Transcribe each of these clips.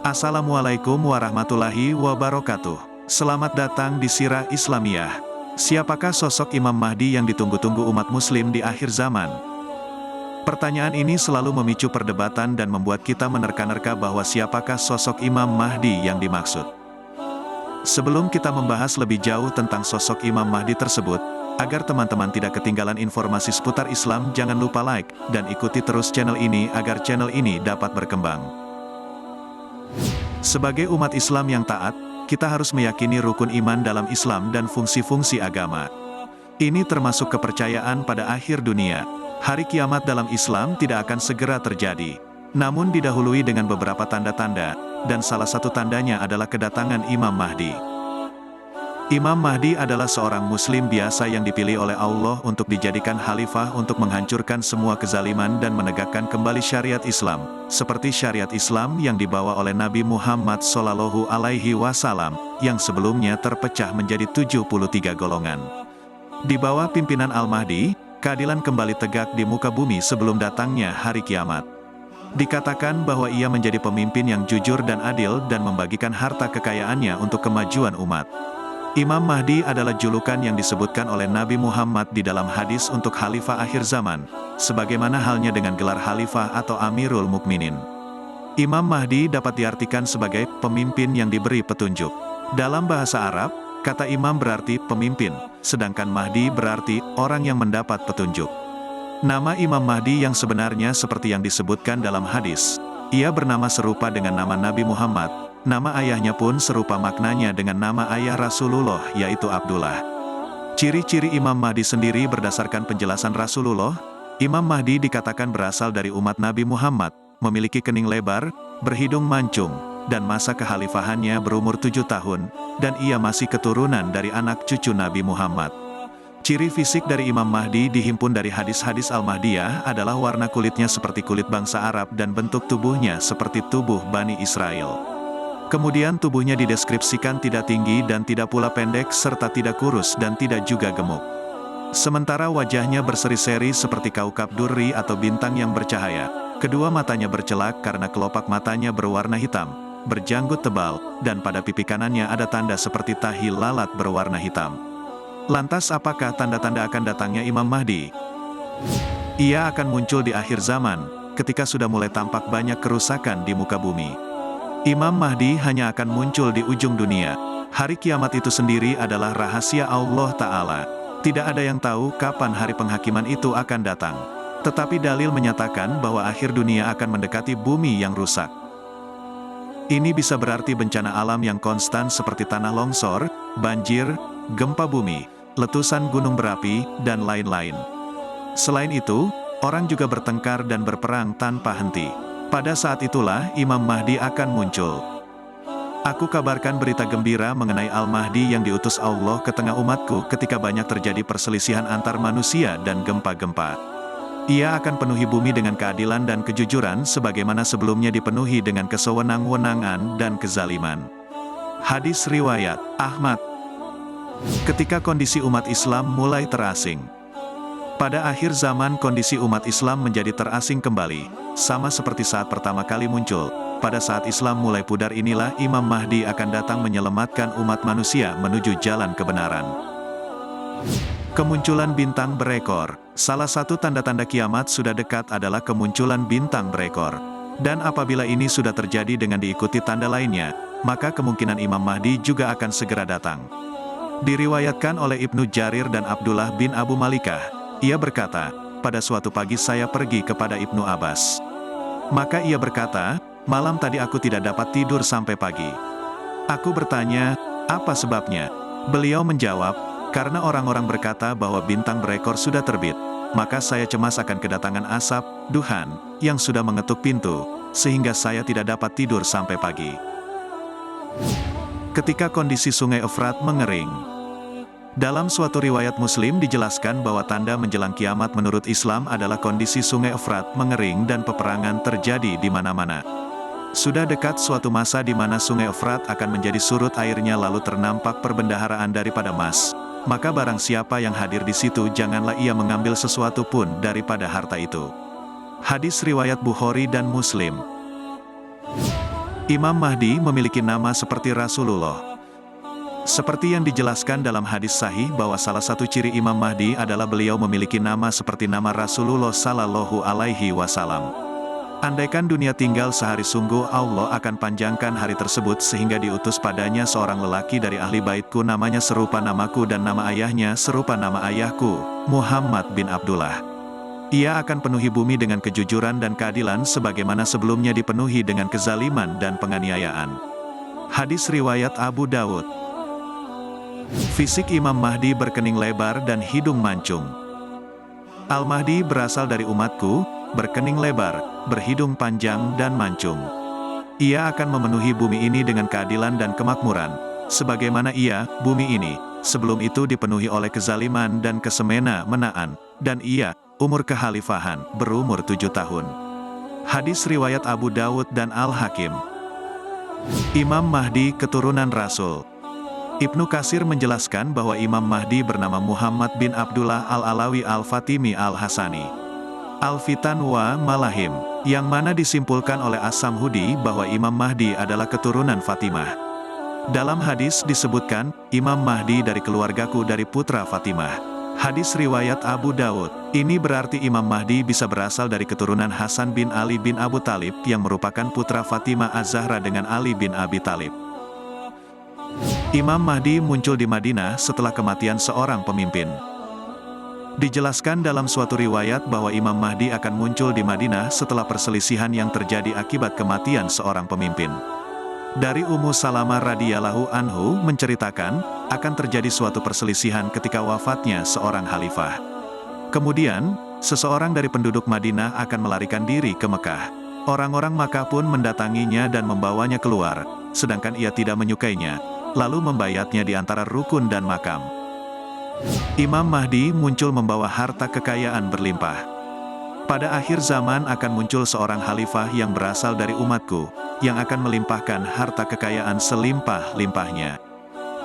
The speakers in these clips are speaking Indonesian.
Assalamualaikum warahmatullahi wabarakatuh. Selamat datang di Sirah Islamiyah. Siapakah sosok Imam Mahdi yang ditunggu-tunggu umat muslim di akhir zaman? Pertanyaan ini selalu memicu perdebatan dan membuat kita menerka-nerka bahwa siapakah sosok Imam Mahdi yang dimaksud. Sebelum kita membahas lebih jauh tentang sosok Imam Mahdi tersebut, agar teman-teman tidak ketinggalan informasi seputar Islam, jangan lupa like dan ikuti terus channel ini agar channel ini dapat berkembang. Sebagai umat Islam yang taat, kita harus meyakini rukun iman dalam Islam dan fungsi-fungsi agama. Ini termasuk kepercayaan pada akhir dunia. Hari kiamat dalam Islam tidak akan segera terjadi, namun didahului dengan beberapa tanda-tanda, dan salah satu tandanya adalah kedatangan Imam Mahdi. Imam Mahdi adalah seorang muslim biasa yang dipilih oleh Allah untuk dijadikan khalifah untuk menghancurkan semua kezaliman dan menegakkan kembali syariat Islam, seperti syariat Islam yang dibawa oleh Nabi Muhammad SAW, yang sebelumnya terpecah menjadi 73 golongan. Di bawah pimpinan Al-Mahdi, keadilan kembali tegak di muka bumi sebelum datangnya hari kiamat. Dikatakan bahwa ia menjadi pemimpin yang jujur dan adil dan membagikan harta kekayaannya untuk kemajuan umat. Imam Mahdi adalah julukan yang disebutkan oleh Nabi Muhammad di dalam hadis untuk khalifah akhir zaman, sebagaimana halnya dengan gelar khalifah atau Amirul Mukminin. Imam Mahdi dapat diartikan sebagai pemimpin yang diberi petunjuk. Dalam bahasa Arab, kata imam berarti pemimpin, sedangkan Mahdi berarti orang yang mendapat petunjuk. Nama Imam Mahdi yang sebenarnya seperti yang disebutkan dalam hadis. Ia bernama serupa dengan nama Nabi Muhammad. Nama ayahnya pun serupa maknanya dengan nama ayah Rasulullah, yaitu Abdullah. Ciri-ciri Imam Mahdi sendiri berdasarkan penjelasan Rasulullah, Imam Mahdi dikatakan berasal dari umat Nabi Muhammad, memiliki kening lebar, berhidung mancung, dan masa kekhalifahannya berumur 7 tahun, dan ia masih keturunan dari anak cucu Nabi Muhammad. Ciri fisik dari Imam Mahdi dihimpun dari hadis-hadis Al-Mahdiyah adalah warna kulitnya seperti kulit bangsa Arab dan bentuk tubuhnya seperti tubuh Bani Israel. Kemudian tubuhnya dideskripsikan tidak tinggi dan tidak pula pendek serta tidak kurus dan tidak juga gemuk. Sementara wajahnya berseri-seri seperti kaukab durri atau bintang yang bercahaya. Kedua matanya bercelak karena kelopak matanya berwarna hitam, berjanggut tebal, dan pada pipi kanannya ada tanda seperti tahi lalat berwarna hitam. Lantas apakah tanda-tanda akan datangnya Imam Mahdi? Ia akan muncul di akhir zaman, ketika sudah mulai tampak banyak kerusakan di muka bumi. Imam Mahdi hanya akan muncul di ujung dunia. Hari kiamat itu sendiri adalah rahasia Allah Ta'ala. Tidak ada yang tahu kapan hari penghakiman itu akan datang. Tetapi dalil menyatakan bahwa akhir dunia akan mendekati bumi yang rusak. Ini bisa berarti bencana alam yang konstan seperti tanah longsor, banjir, gempa bumi, letusan gunung berapi, dan lain-lain. Selain itu, orang juga bertengkar dan berperang tanpa henti. Pada saat itulah Imam Mahdi akan muncul. Aku kabarkan berita gembira mengenai Al-Mahdi yang diutus Allah ke tengah umatku ketika banyak terjadi perselisihan antar manusia dan gempa-gempa. Ia akan penuhi bumi dengan keadilan dan kejujuran sebagaimana sebelumnya dipenuhi dengan kesewenang-wenangan dan kezaliman. Hadis riwayat Ahmad. Ketika kondisi umat Islam mulai terasing. Pada akhir zaman kondisi umat Islam menjadi terasing kembali, sama seperti saat pertama kali muncul. Pada saat Islam mulai pudar inilah Imam Mahdi akan datang menyelamatkan umat manusia menuju jalan kebenaran. Kemunculan bintang berekor. Salah satu tanda-tanda kiamat sudah dekat adalah kemunculan bintang berekor. Dan apabila ini sudah terjadi dengan diikuti tanda lainnya, maka kemungkinan Imam Mahdi juga akan segera datang. Diriwayatkan oleh Ibnu Jarir dan Abdullah bin Abu Malikah. Ia berkata, pada suatu pagi saya pergi kepada Ibnu Abbas. Maka ia berkata, malam tadi aku tidak dapat tidur sampai pagi. Aku bertanya, apa sebabnya? Beliau menjawab, karena orang-orang berkata bahwa bintang berekor sudah terbit. Maka saya cemas akan kedatangan asap, duhan, yang sudah mengetuk pintu, sehingga saya tidak dapat tidur sampai pagi. Ketika kondisi sungai Efrat mengering. Dalam suatu riwayat Muslim dijelaskan bahwa tanda menjelang kiamat menurut Islam adalah kondisi sungai Efrat mengering dan peperangan terjadi di mana-mana. Sudah dekat suatu masa di mana sungai Efrat akan menjadi surut airnya lalu ternampak perbendaharaan daripada emas. Maka barang siapa yang hadir di situ janganlah ia mengambil sesuatu pun daripada harta itu. Hadis riwayat Bukhari dan Muslim. Imam Mahdi memiliki nama seperti Rasulullah. Seperti yang dijelaskan dalam hadis sahih bahwa salah satu ciri Imam Mahdi adalah beliau memiliki nama seperti nama Rasulullah Sallallahu Alaihi Wasallam. Andaikan dunia tinggal sehari, sungguh Allah akan panjangkan hari tersebut sehingga diutus padanya seorang lelaki dari ahli baitku, namanya serupa namaku dan nama ayahnya serupa nama ayahku, Muhammad bin Abdullah. Ia akan penuhi bumi dengan kejujuran dan keadilan sebagaimana sebelumnya dipenuhi dengan kezaliman dan penganiayaan. Hadis riwayat Abu Dawud. Fisik Imam Mahdi berkening lebar dan hidung mancung. Al-Mahdi berasal dari umatku, berkening lebar, berhidung panjang dan mancung. Ia akan memenuhi bumi ini dengan keadilan dan kemakmuran, sebagaimana bumi ini, sebelum itu dipenuhi oleh kezaliman dan kesemena-menaan, dan ia, umur kekhalifahan, berumur 7 tahun. Hadis riwayat Abu Dawud dan Al-Hakim. Imam Mahdi keturunan Rasul. Ibnu Katsir menjelaskan bahwa Imam Mahdi bernama Muhammad bin Abdullah Al-Alawi Al-Fatimi Al-Hasani Al-Fitan wa Malahim, yang mana disimpulkan oleh As-Samhudi bahwa Imam Mahdi adalah keturunan Fatimah. Dalam hadis disebutkan, Imam Mahdi dari keluargaku dari putra Fatimah. Hadis riwayat Abu Dawud. Ini berarti Imam Mahdi bisa berasal dari keturunan Hasan bin Ali bin Abu Talib yang merupakan putra Fatimah Az-Zahra dengan Ali bin Abi Talib. Imam Mahdi muncul di Madinah setelah kematian seorang pemimpin. Dijelaskan dalam suatu riwayat bahwa Imam Mahdi akan muncul di Madinah setelah perselisihan yang terjadi akibat kematian seorang pemimpin. Dari Ummu Salamah radhiyallahu anhu menceritakan, akan terjadi suatu perselisihan ketika wafatnya seorang khalifah. Kemudian, seseorang dari penduduk Madinah akan melarikan diri ke Mekah. Orang-orang Makkah pun mendatanginya dan membawanya keluar, sedangkan ia tidak menyukainya, lalu membayatnya di antara rukun dan makam. Imam Mahdi muncul membawa harta kekayaan berlimpah. Pada akhir zaman akan muncul seorang khalifah yang berasal dari umatku, yang akan melimpahkan harta kekayaan selimpah-limpahnya.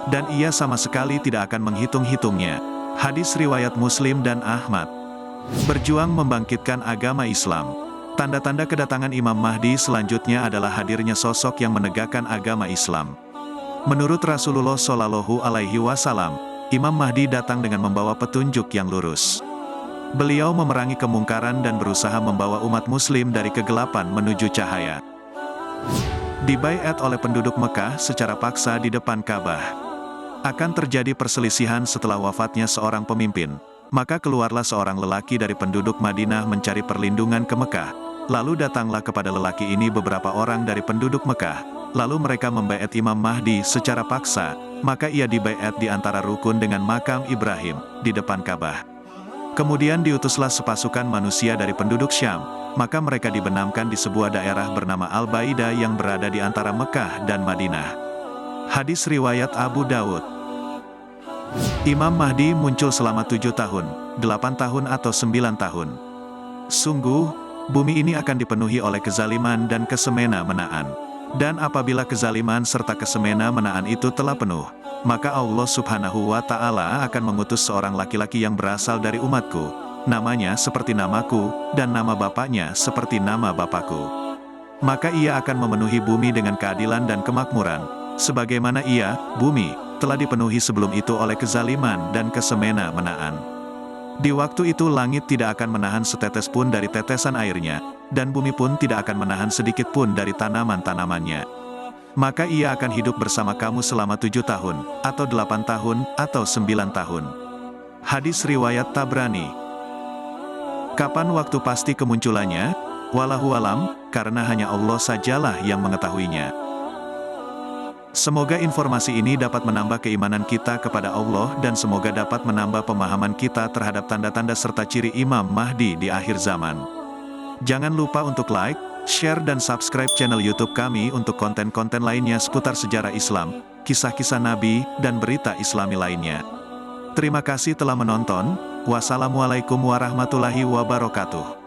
Dan ia sama sekali tidak akan menghitung-hitungnya. Hadis riwayat Muslim dan Ahmad. Berjuang membangkitkan agama Islam. Tanda-tanda kedatangan Imam Mahdi selanjutnya adalah hadirnya sosok yang menegakkan agama Islam. Menurut Rasulullah Shallallahu Alaihi Wasallam, Imam Mahdi datang dengan membawa petunjuk yang lurus. Beliau memerangi kemungkaran dan berusaha membawa umat muslim dari kegelapan menuju cahaya. Dibaiat oleh penduduk Mekah secara paksa di depan Ka'bah. Akan terjadi perselisihan setelah wafatnya seorang pemimpin, maka keluarlah seorang lelaki dari penduduk Madinah mencari perlindungan ke Mekah. Lalu datanglah kepada lelaki ini beberapa orang dari penduduk Mekah. Lalu mereka membaiat Imam Mahdi secara paksa, maka ia dibaiat di antara rukun dengan makam Ibrahim, di depan Ka'bah. Kemudian diutuslah sepasukan manusia dari penduduk Syam, maka mereka dibenamkan di sebuah daerah bernama Al-Baidah yang berada di antara Mekah dan Madinah. Hadis riwayat Abu Dawud. Imam Mahdi muncul selama 7 tahun, 8 tahun atau 9 tahun. Sungguh, bumi ini akan dipenuhi oleh kezaliman dan kesemena-menaan. Dan apabila kezaliman serta kesemena-menaan itu telah penuh, maka Allah Subhanahu wa Ta'ala akan mengutus seorang laki-laki yang berasal dari umatku, namanya seperti namaku, dan nama bapaknya seperti nama bapakku. Maka ia akan memenuhi bumi dengan keadilan dan kemakmuran, sebagaimana bumi, telah dipenuhi sebelum itu oleh kezaliman dan kesemena-menaan. Di waktu itu langit tidak akan menahan setetes pun dari tetesan airnya, dan bumi pun tidak akan menahan sedikit pun dari tanaman-tanamannya. Maka ia akan hidup bersama kamu selama 7 tahun, atau 8 tahun, atau 9 tahun. Hadis riwayat Tabrani. Kapan waktu pasti kemunculannya? Wallahu alam, karena hanya Allah sajalah yang mengetahuinya. Semoga informasi ini dapat menambah keimanan kita kepada Allah dan semoga dapat menambah pemahaman kita terhadap tanda-tanda serta ciri Imam Mahdi di akhir zaman. Jangan lupa untuk like, share dan subscribe channel YouTube kami untuk konten-konten lainnya seputar sejarah Islam, kisah-kisah Nabi, dan berita Islami lainnya. Terima kasih telah menonton. Wassalamualaikum warahmatullahi wabarakatuh.